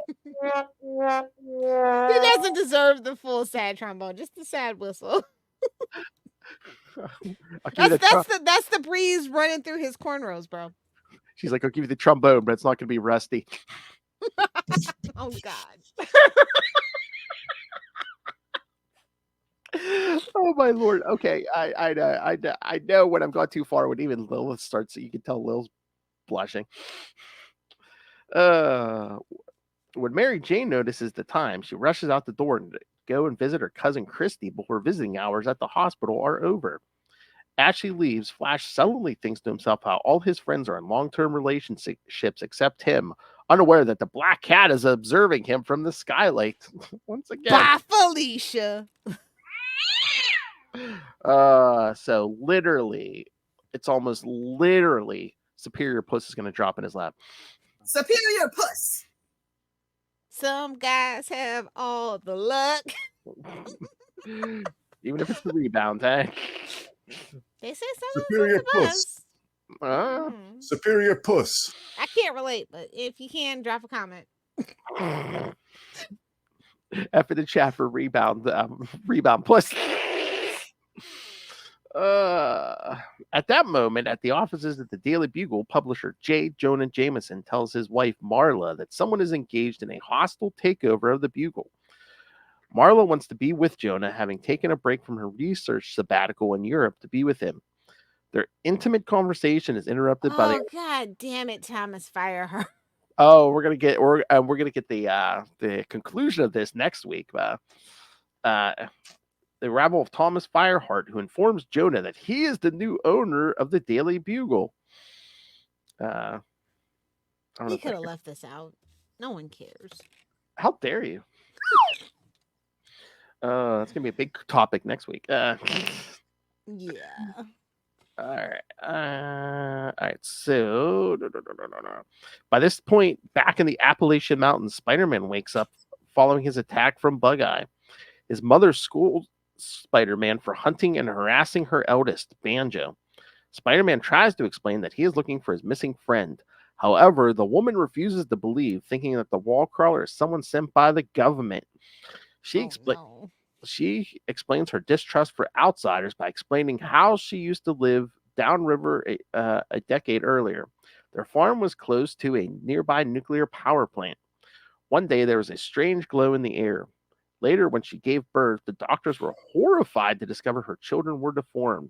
deserve the full sad trombone, just the sad whistle. That's the breeze running through his cornrows, bro. She's like, "I'll give you the trombone, but it's not going to be rusty." Oh God. Oh my Lord. Okay, I know when I'm gone too far when even Lilith starts. You can tell Lil's blushing. When Mary Jane notices the time, she rushes out the door and go and visit her cousin Christy before visiting hours at the hospital are over. As she leaves, Flash suddenly thinks to himself how all his friends are in long-term relationships except him, unaware that the Black Cat is observing him from the skylight. Once again. Bye, Felicia. So literally, it's almost literally Superior Puss is going to drop in his lap. Superior Puss. Some guys have all the luck. Even if it's the rebound, hey? They say Superior Puss. Superior Puss. I can't relate, but if you can, drop a comment. After the chat for rebound Puss. At that moment, at the offices of the Daily Bugle, publisher J. Jonah Jameson tells his wife Marla that someone is engaged in a hostile takeover of the Bugle. Marla wants to be with Jonah, having taken a break from her research sabbatical in Europe to be with him. Their intimate conversation is interrupted by the. God damn it, Thomas, fire her. Oh, we're gonna get the conclusion of this next week. The arrival of Thomas Fireheart, who informs Jonah that he is the new owner of the Daily Bugle. He could have left this out. No one cares. How dare you? That's gonna be a big topic next week. Yeah. All right. So, by this point, back in the Appalachian Mountains, Spider-Man wakes up following his attack from Bug Eye. His mother scolds Spider-Man for hunting and harassing her eldest, Banjo. Spider-Man tries to explain that he is looking for his missing friend. However, the woman refuses to believe, thinking that the wall crawler is someone sent by the government. She explains her distrust for outsiders by explaining how she used to live downriver a decade earlier. Their farm was close to a nearby nuclear power plant. One day, there was a strange glow in the air. Later, when she gave birth, the doctors were horrified to discover her children were deformed.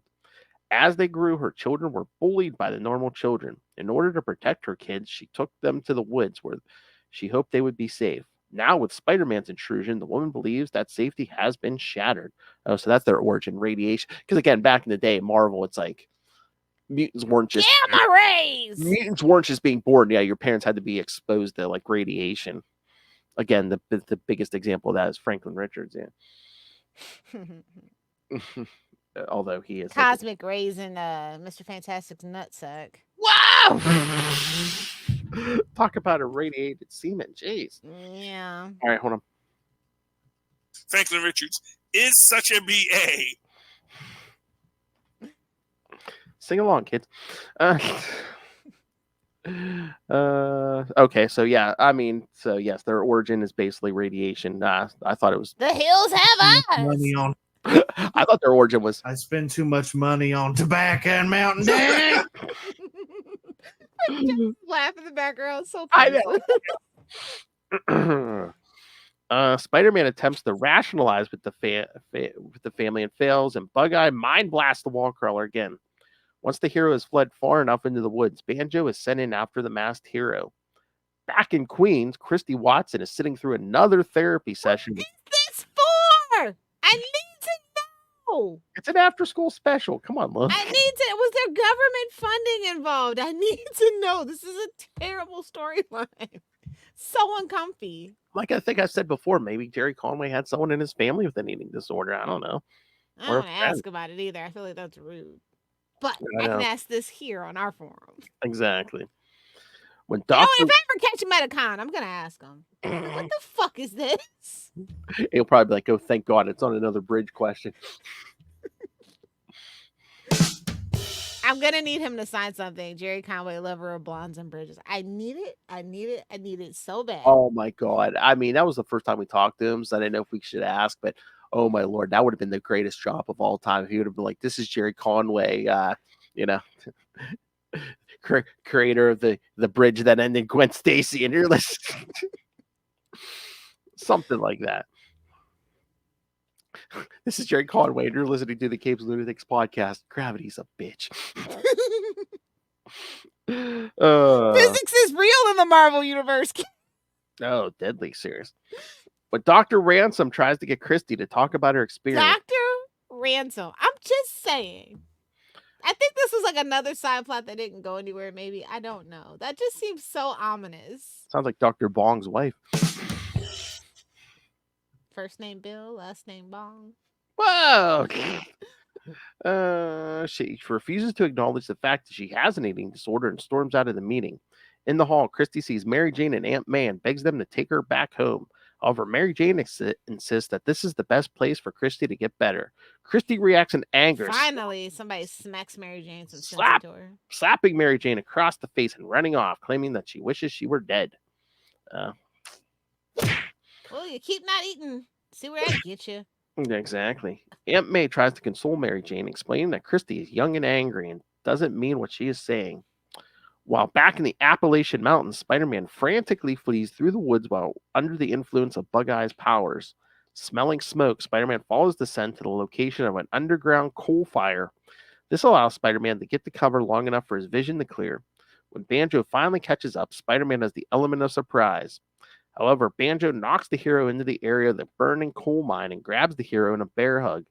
As they grew, her children were bullied by the normal children. In order to protect her kids, she took them to the woods where she hoped they would be safe. Now, with Spider-Man's intrusion, the woman believes that safety has been shattered. Oh, so that's their origin, radiation. Because again, back in the day, Marvel, it's like mutants weren't just gamma rays. Mutants weren't just being born. Yeah, your parents had to be exposed to like radiation. Again, the biggest example of that is Franklin Richards. Yeah. Although he is Cosmic rays in Mr. Fantastic's nutsack. Wow! Talk about irradiated semen. Jeez. Yeah. All right, hold on. Franklin Richards is such a BA. Sing along, kids. Okay, so yeah, I mean, so yes, their origin is basically radiation. I thought it was. The hills have eyes. Money on. I thought their origin was. I spend too much money on tobacco and Mountain Dew. Just laugh in the background. So I know. Spider-Man attempts to rationalize with the family and fails, and Bug Eye mind blasts the wall crawler again. Once the hero has fled far enough into the woods, Banjo is sent in after the masked hero. Back in Queens, Christy Watson is sitting through another therapy session. What is this for? I need to know. It's an after-school special. Come on, look. I need to. Was there government funding involved? I need to know. This is a terrible storyline. So uncomfy. Like I think I said before, maybe Jerry Conway had someone in his family with an eating disorder. I don't know. I don't want to ask about it either. I feel like that's rude. But I can ask this here on our forum. Exactly. When You know, Doctor, if I ever catch him at a con, I'm gonna ask him. What the fuck is this? he'll probably be like, "Oh, thank God, it's on another bridge question." I'm gonna need him to sign something. Jerry Conway, lover of blondes and bridges. I need it. I need it. I need it so bad. Oh my God! I mean, that was the first time we talked to him, so I didn't know if we should ask. But oh my Lord, that would have been the greatest drop of all time. If he would have been like, "This is Jerry Conway," you know, creator of the bridge that ended Gwen Stacy, and you're listening, something like that. This is Jerry Conway, and you're listening to the Capes and Lunatics podcast. Gravity's a bitch. Physics is real in the Marvel universe. Oh, deadly serious. But Dr. Ransom tries to get Christy to talk about her experience. Dr. Ransom. I'm just saying. I think this was like another side plot that didn't go anywhere, maybe. I don't know. That just seems so ominous. Sounds like Dr. Bong's wife. First name Bill, last name Bong. Whoa! She refuses to acknowledge the fact that she has an eating disorder and storms out of the meeting. In the hall, Christy sees Mary Jane and Aunt May and begs them to take her back home. However, Mary Jane insists that this is the best place for Christy to get better. Christy reacts in anger. Finally, somebody smacks Mary Jane some sense into her. Slapping Mary Jane across the face and running off, claiming that she wishes she were dead. Well, you keep not eating. See where I get you. Exactly. Aunt May tries to console Mary Jane, explaining that Christy is young and angry and doesn't mean what she is saying. While back in the Appalachian Mountains, Spider-Man frantically flees through the woods while under the influence of Bug Eye's powers. Smelling smoke, Spider-Man follows the scent to the location of an underground coal fire. This allows Spider-Man to get to cover long enough for his vision to clear. When Banjo finally catches up, Spider-Man has the element of surprise. However, Banjo knocks the hero into the area of the burning coal mine and grabs the hero in a bear hug.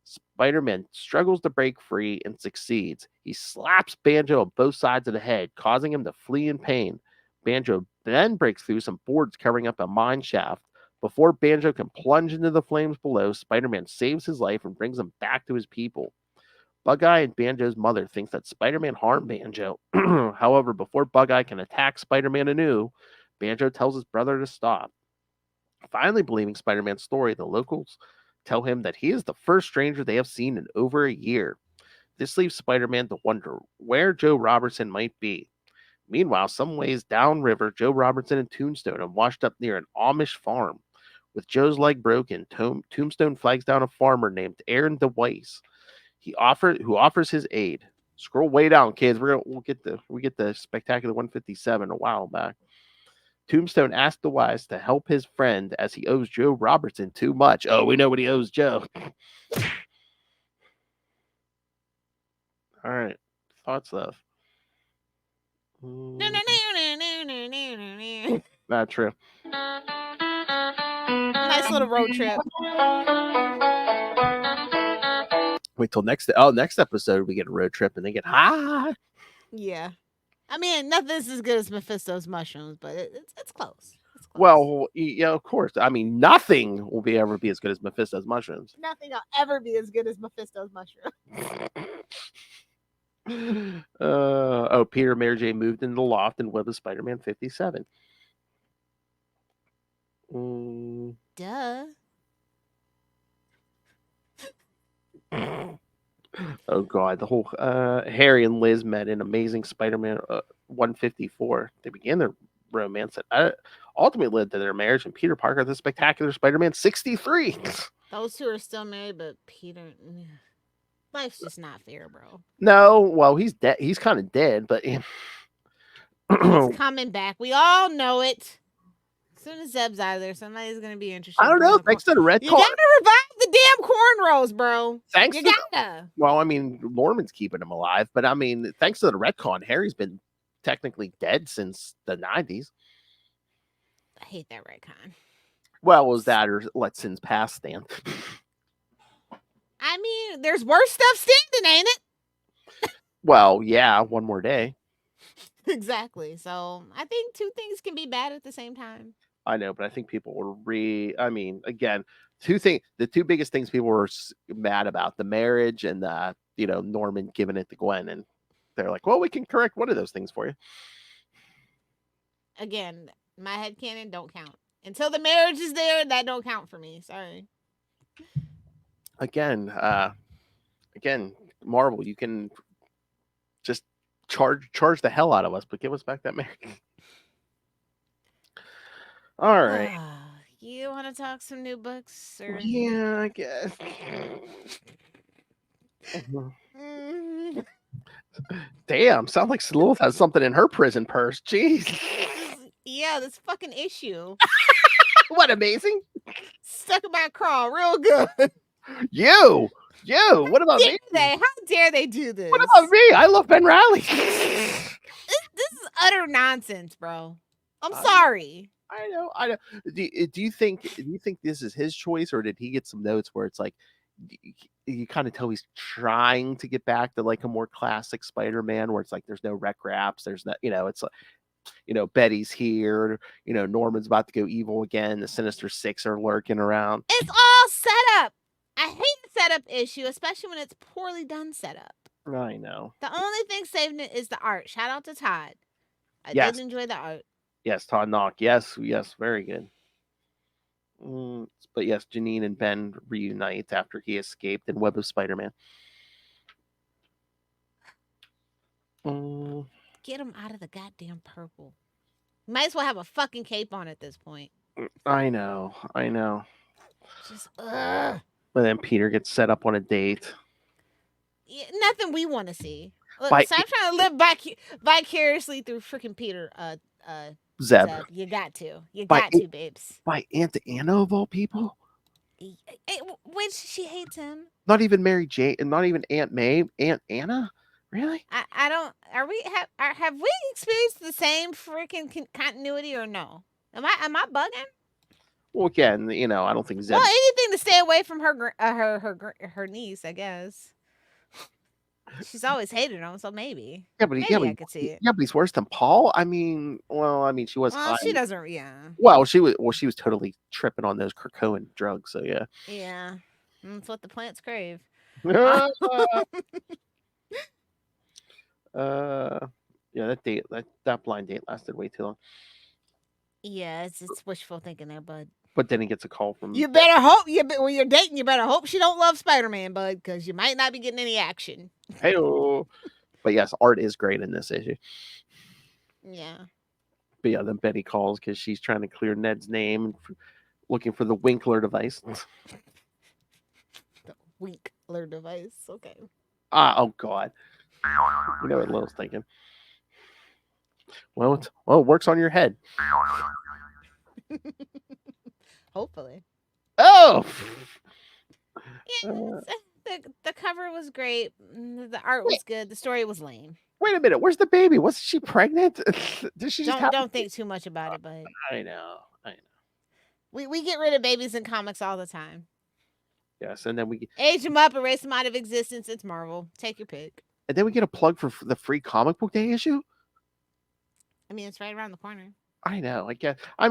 Spider-Man struggles to break free and succeeds. He slaps Banjo on both sides of the head, causing him to flee in pain. Banjo then breaks through some boards covering up a mine shaft. Before Banjo can plunge into the flames below, Spider-Man saves his life and brings him back to his people. Bug Eye and Banjo's mother thinks that Spider-Man harmed Banjo. However, before Bug Eye can attack Spider-Man anew, Banjo tells his brother to stop. Finally believing Spider-Man's story, the locals tell him that he is the first stranger they have seen in over a year. This leaves Spider-Man to wonder where Joe Robertson might be. Meanwhile, some ways downriver, Joe Robertson and Tombstone have washed up near an Amish farm. With Joe's leg broken, Tombstone flags down a farmer named Aaron DeWeiss, who offers his aid. Scroll way down, kids. We get the Spectacular 157 a while back. Tombstone asked DeWeiss to help his friend as he owes Joe Robertson too much. Oh, we know what he owes Joe. All right. Thoughts, love? Not true. Nice little road trip. Wait till next episode we get a road trip and they get high. Yeah. I mean, nothing's as good as Mephisto's mushrooms, but it's close. It's books. Well, yeah, of course. I mean, nothing will ever be as good as Mephisto's mushrooms. Nothing will ever be as good as Mephisto's mushroom. Peter and Mary Jane moved into the loft in Web of Spider-Man 57. Duh. Oh God, the whole Harry and Liz met in Amazing Spider-Man 154. They began their romance and ultimately led to their marriage. And Peter Parker, the Spectacular Spider-Man 63. Those two are still married, but Peter, life's just not fair, bro. No, well, he's dead. He's kind of dead, but He's coming back. We all know it. As soon as Zeb's out of there, somebody's gonna be interested. I don't know. Thanks to the red You card. gotta revive the damn cornrows, bro. Thanks You to gotta. Well, I mean, Norman's keeping him alive, but I mean, thanks to the retcon, Harry's been technically dead since the 90s. I hate that retcon. Well, was that or let sins pass stand? I mean, there's worse stuff standing, ain't it? Well, yeah, one more day. Exactly. So I think two things can be bad at the same time. I know, but I think people were I mean, again, the two biggest things people were mad about: the marriage and Norman giving it to Gwen, and they're like, "Well, we can correct one of those things for you." Again, my headcanon don't count until the marriage is there. That don't count for me. Sorry. Again, Marvel, you can just charge the hell out of us, but give us back that marriage. All right. You want to talk some new books? Or... Yeah, I guess. Damn, sounds like Lilith has something in her prison purse. Jeez. Yeah, this fucking issue. What amazing. Stuck in my crawl real good. You, what about me? How dare they do this? What about me? I love Ben Riley. This is utter nonsense, bro. I'm sorry. I know. Do you think this is his choice, or did he get some notes where it's like you kind of tell he's trying to get back to like a more classic Spider-Man, where it's like there's no rec raps, there's not, it's like, Betty's here, Norman's about to go evil again, the Sinister Six are lurking around. It's all set up. I hate the setup issue, especially when it's poorly done setup. I know. The only thing saving it is the art. Shout out to Todd. I Yes. did enjoy the art. Yes, Todd Knock. Yes, very good. But yes, Janine and Ben reunite after he escaped in Web of Spider-Man. Get him out of the goddamn purple. Might as well have a fucking cape on at this point. I know. Just, ugh. But then Peter gets set up on a date. Yeah, nothing we want to see. Look, By- stop trying to live vicariously through freaking Peter. Zeb. You got to. You By got to, babes. By Aunt Anna of all people? Which she hates him. Not even Mary Jane, and not even Aunt May. Aunt Anna? Really? I don't. Have we experienced the same freaking continuity or no? Am I bugging? Well, again, I don't think Zeb. Well, anything to stay away from her niece, I guess. She's always hated him, so maybe. I could see it. Yeah, but he's worse than Paul. I mean, she was. Well, she doesn't. Yeah. Well, she was totally tripping on those Krakoan drugs. So yeah. Yeah, that's what the plants crave. Yeah, that blind date lasted way too long. Yeah, it's wishful thinking there, bud. But then he gets a call from. You better hope when you're dating. You better hope she don't love Spider-Man, bud, because you might not be getting any action. Hey, but yes, art is great in this issue. Yeah. But yeah, then Betty calls because she's trying to clear Ned's name and looking for the Winkler device. The Winkler device. Okay. Oh God. You know what Lil's thinking. Well, it works on your head. Hopefully. Oh. Yeah, the cover was great. The art was good. The story was lame. Wait a minute. Where's the baby? Was she pregnant? Did she don't think too much about it, but I know. We get rid of babies in comics all the time. Yes, and then we age them up, erase them out of existence. It's Marvel. Take your pick. And then we get a plug for the free comic book day issue. I mean, it's right around the corner. I know. I guess. I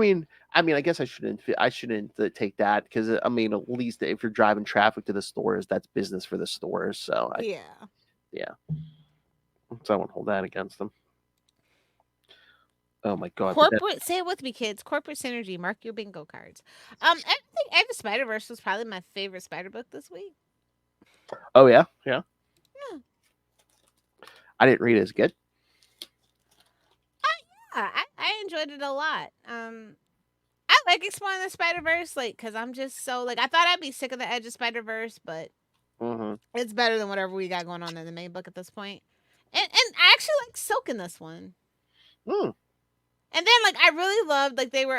guess I shouldn't. I shouldn't take that because I mean, at least if you're driving traffic to the stores, that's business for the stores. So Yeah. So I won't hold that against them. Oh my god! Corporate, say it with me, kids. Corporate synergy. Mark your bingo cards. I think Edge of Spider Verse was probably my favorite Spider book this week. Oh yeah. Yeah. I didn't read it as good. I enjoyed it a lot. I like exploring the Spider Verse, like, cause I'm just so like I thought I'd be sick of the Edge of Spider Verse, but it's better than whatever we got going on in the main book at this point. And I actually like Silk in this one. And then like I really loved like they were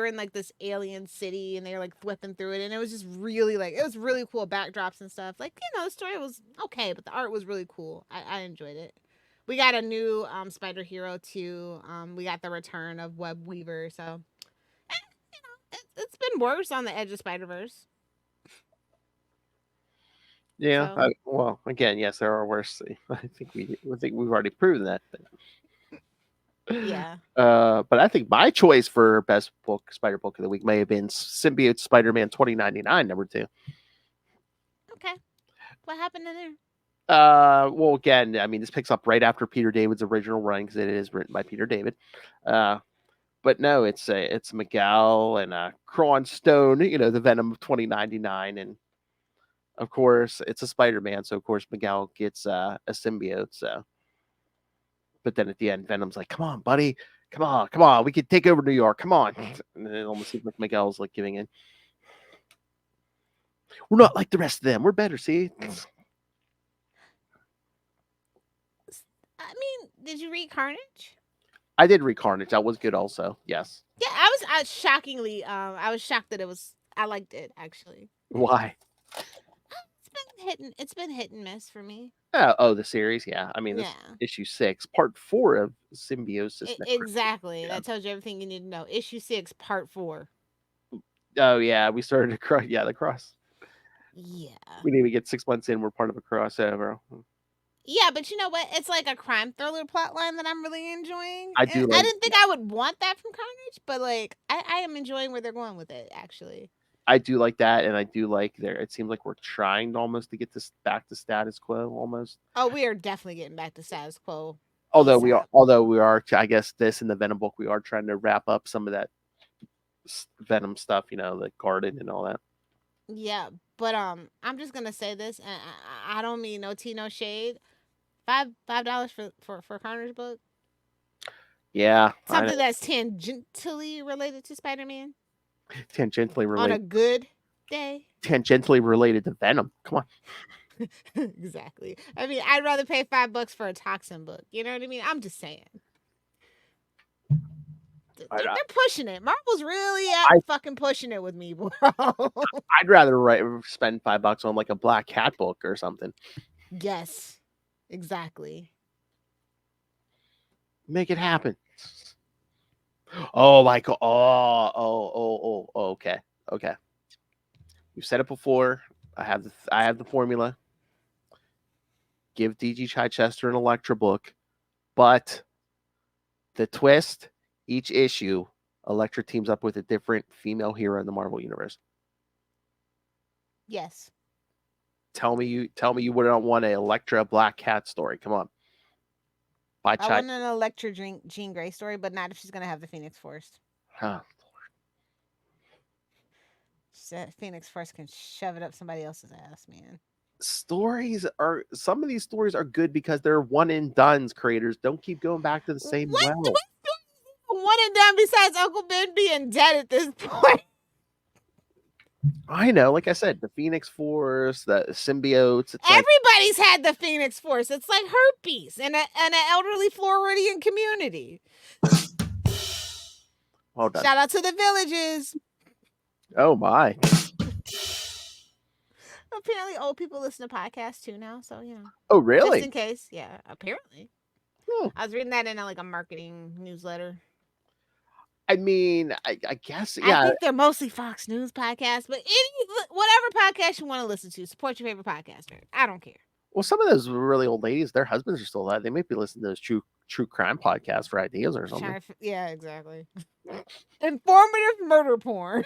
in like this alien city and they were like flipping through it and it was just really like it was really cool backdrops and stuff. Like, the story was okay, but the art was really cool. I enjoyed it. We got a new spider hero too. We got the return of Web Weaver, so it's been worse on the Edge of Spider-Verse. Yeah. So. Well, again, yes, there are worse. I think we've already proven that. Yeah. But I think my choice for best book, Spider book of the week, may have been Symbiote Spider-Man 2099, number 2. Okay. What happened in there? Well, again, I mean, this picks up right after Peter David's original run because it is written by Peter David. But no, it's Miguel and Tombstone, the Venom of 2099, and of course it's a Spider-Man, so of course Miguel gets a symbiote. So, but then at the end, Venom's like, "Come on, buddy, come on, we can take over New York, come on!" And it almost seems like Miguel's like giving in. We're not like the rest of them. We're better. See. I mean, did you read Carnage? I did read Carnage. That was good also. Yes. Yeah, I was shockingly I was shocked that I liked it actually. Why? It's been hit and miss for me. Oh, the series, yeah. I mean, this issue 6, part 4 of Symbiosis. Exactly. That tells you everything you need to know. Issue 6, part 4. Oh yeah, we started to cross. Yeah, the cross. Yeah. We need to get 6 months in. We're part of a crossover. Yeah, but you know what? It's like a crime thriller plotline that I'm really enjoying. I do. I didn't think I would want that from Carnage, but like I am enjoying where they're going with it. Actually, I do like that, and I do like there. It seems like we're trying almost to get this back to status quo, almost. Oh, we are definitely getting back to status quo. Although we are, I guess this in the Venom book, we are trying to wrap up some of that Venom stuff. The garden and all that. Yeah, but I'm just gonna say this, and I don't mean no tea, no shade. $5 for Carnage book. Yeah, something that's tangentially related to Spider-Man. Tangentially related on a good day. Tangentially related to Venom. Come on. Exactly. I mean, I'd rather pay $5 for a Toxin book. You know what I mean? I'm just saying. They're pushing it. Marvel's really fucking pushing it with me, bro. I'd rather spend $5 on like a Black Cat book or something. Yes. Exactly. Make it happen. Oh my god. Oh, okay. Okay. You've said it before. I have the formula. Give DG Chichester an Elektra book, but the twist, each issue, Elektra teams up with a different female hero in the Marvel universe. Yes. Tell me you wouldn't want an Elektra Black Cat story. Come on. I want an Elektra Jean Grey story, but not if she's gonna have the Phoenix Force. Huh. Phoenix Force can shove it up somebody else's ass, man. Some of these stories are good because they're one and done's. Creators don't keep going back to the same well. One and done besides Uncle Ben being dead at this point. I know, like I said, the Phoenix Force, the symbiotes. Everybody's had the Phoenix Force. It's like herpes in an elderly Floridian community. Well done. Shout out to the villages. Oh my. Apparently old people listen to podcasts too now, so Oh really? Just in case, yeah. Apparently. I was reading that in a marketing newsletter. I mean, I guess, yeah. I think they're mostly Fox News podcasts, but whatever podcast you want to listen to, support your favorite podcaster. I don't care. Well, some of those really old ladies, their husbands are still alive. They might be listening to those true crime podcasts for ideas or something. Yeah, exactly. Informative murder porn.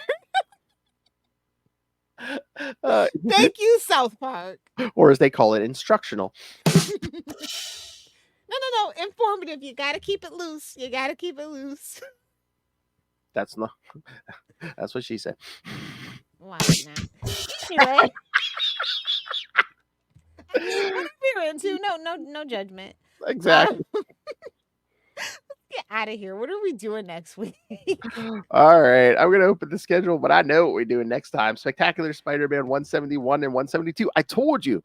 Thank you, South Park. Or as they call it, instructional. No. Informative. You gotta keep it loose. You gotta keep it loose. That's not. That's what she said. Why not? Anyway. I mean, whatever you're into, no judgment. Exactly. Get out of here. What are we doing next week? All right, I'm gonna open the schedule, but I know what we're doing next time. Spectacular Spider-Man 171 and 172. I told you,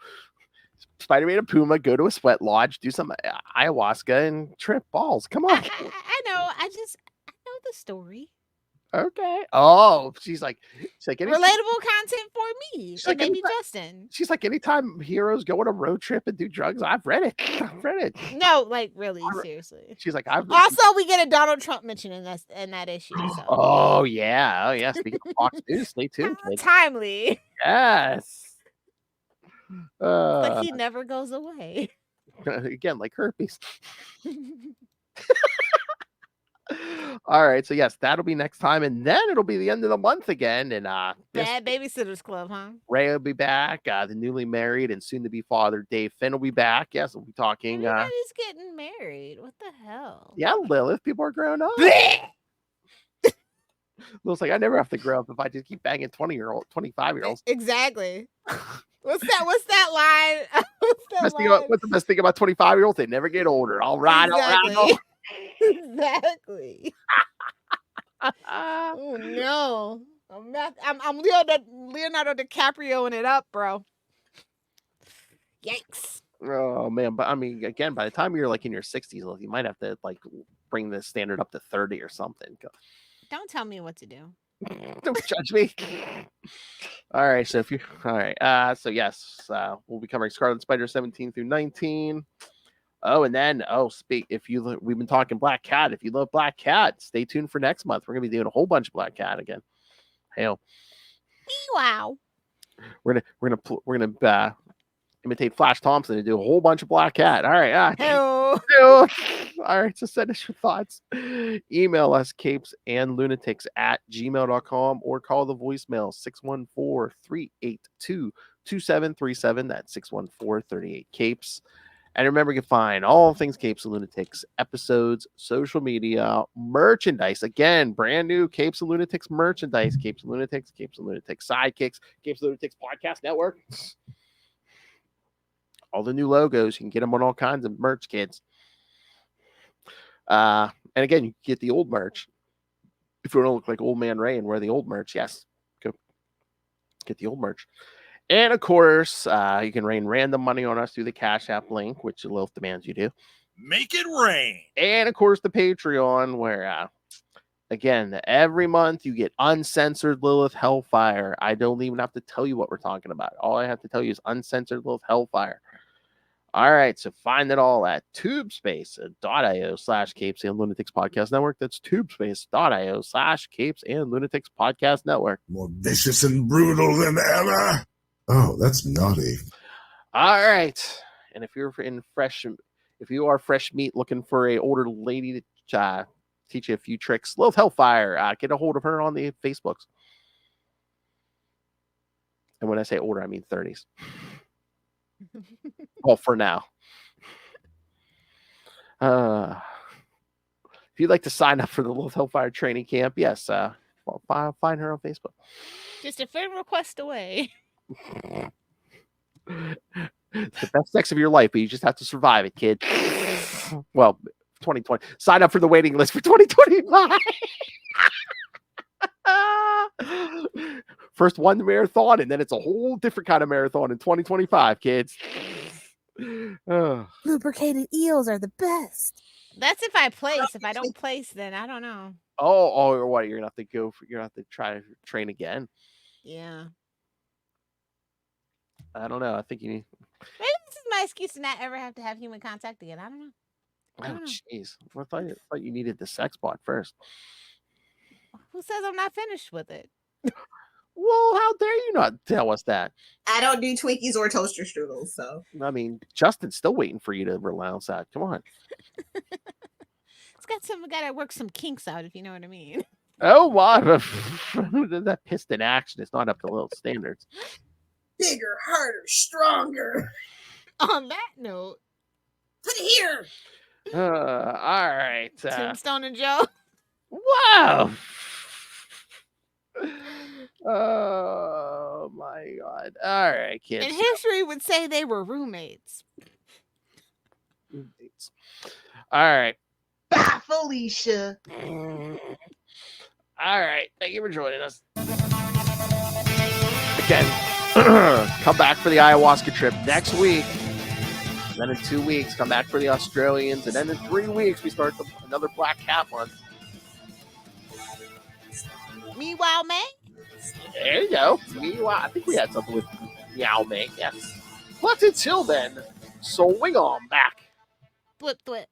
Spider-Man and Puma go to a sweat lodge, do some ayahuasca, and trip balls. Come on. I know. I know the story. Okay. Oh, she's like Relatable content for me. She's And like, maybe anytime- Justin. She's like, anytime heroes go on a road trip and do drugs, I've read it. I've read it. No, like really, seriously. She's like, I've Also, we get a Donald Trump mention in that issue. So. Oh yeah. Speaking of Fox News, stay tuned. How timely. Yes. Like he never goes away. Again, like herpes. All right, so yes, that'll be next time, and then it'll be the end of the month again. And Bad Babysitters Club, huh? Ray will be back. The newly married and soon to be father Dave Finn will be back. Yes, we'll be talking. Everybody's getting married. What the hell? Yeah, Lilith. People are growing up. Looks like I never have to grow up if I just keep banging 25-year-olds. Exactly. What's that line? What's the best thing about 25-year-olds? They never get older. All right, exactly. all right. Exactly. Oh no. I'm Leonardo DiCaprio in it up, bro. Yikes. Oh man, but I mean, again, by the time you're like in your 60s, you might have to like bring the standard up to 30 or something. Don't tell me what to do. Don't judge me. All right, so so yes, we'll be covering Scarlet Spider 17 through 19. Oh, and then we've been talking Black Cat. If you love Black Cat, stay tuned for next month. We're gonna be doing a whole bunch of Black Cat again. Hell, wow. We're gonna imitate Flash Thompson and do a whole bunch of Black Cat. All right. Hello. All right, so send us your thoughts. Email us CapesandLunatics@gmail.com or call the voicemail 614-382-2737. That's 614-38-CAPES. And remember, you can find all things Capes and Lunatics, episodes, social media, merchandise. Again, brand new Capes and Lunatics merchandise. Capes and Lunatics, Capes and Lunatics Sidekicks, Capes and Lunatics Podcast Network. All the new logos. You can get them on all kinds of merch, kids. And again, you can get the old merch. If you want to look like Old Man Ray and wear the old merch, yes, go get the old merch. And of course, you can rain random money on us through the Cash App link, which Lilith demands you do. Make it rain. And of course, the Patreon, where again, every month you get uncensored Lilith Hellfire. I don't even have to tell you what we're talking about. All I have to tell you is uncensored Lilith Hellfire. All right, so find it all at tubespace.io/Capes and Lunatics Podcast Network. That's tubespace.io/Capes and Lunatics Podcast Network. More vicious and brutal than ever. Oh, that's naughty. All right, and if you are fresh meat looking for a older lady to teach you a few tricks, Lilith Hellfire, get a hold of her on the Facebooks. And when I say older, I mean 30s. Well, for now. If you'd like to sign up for the Lilith Hellfire training camp, yes, find her on Facebook. Just a friend request away. It's the best sex of your life, but you just have to survive it, kid. Well, 2020. Sign up for the waiting list for 2025. First one marathon, and then it's a whole different kind of marathon in 2025, kids. Lubricated eels are the best. That's if I place. If I don't place, then I don't know. Or what? You're gonna have to you're gonna have to try to train again. Yeah. I don't know. I think you need. Maybe this is my excuse to not ever have to have human contact again. I don't know. Oh, jeez. I thought you needed the sex bot first. Who says I'm not finished with it? What? Well, how dare you not tell us that? I don't do Twinkies or toaster strudels, so I mean, Justin's still waiting for you to renounce that. Come on. It's got to work some kinks out, if you know what I mean. Oh, my. That piston action is not up to little standards. bigger, harder, stronger. On that note, Put it here. All right. Tombstone and Joe. Wow. Oh, my God. All right, kids. And history would say they were roommates. All right. Bye, Felicia. All right. Thank you for joining us. Again, come back for the ayahuasca trip next week. Then in 2 weeks, come back for the Australians. And then in 3 weeks, we start another Black Cat month. Meanwhile, May. There you go. Meanwhile, I think we had something with Meow May. Yes. But until then, swing on back. Flip, flip.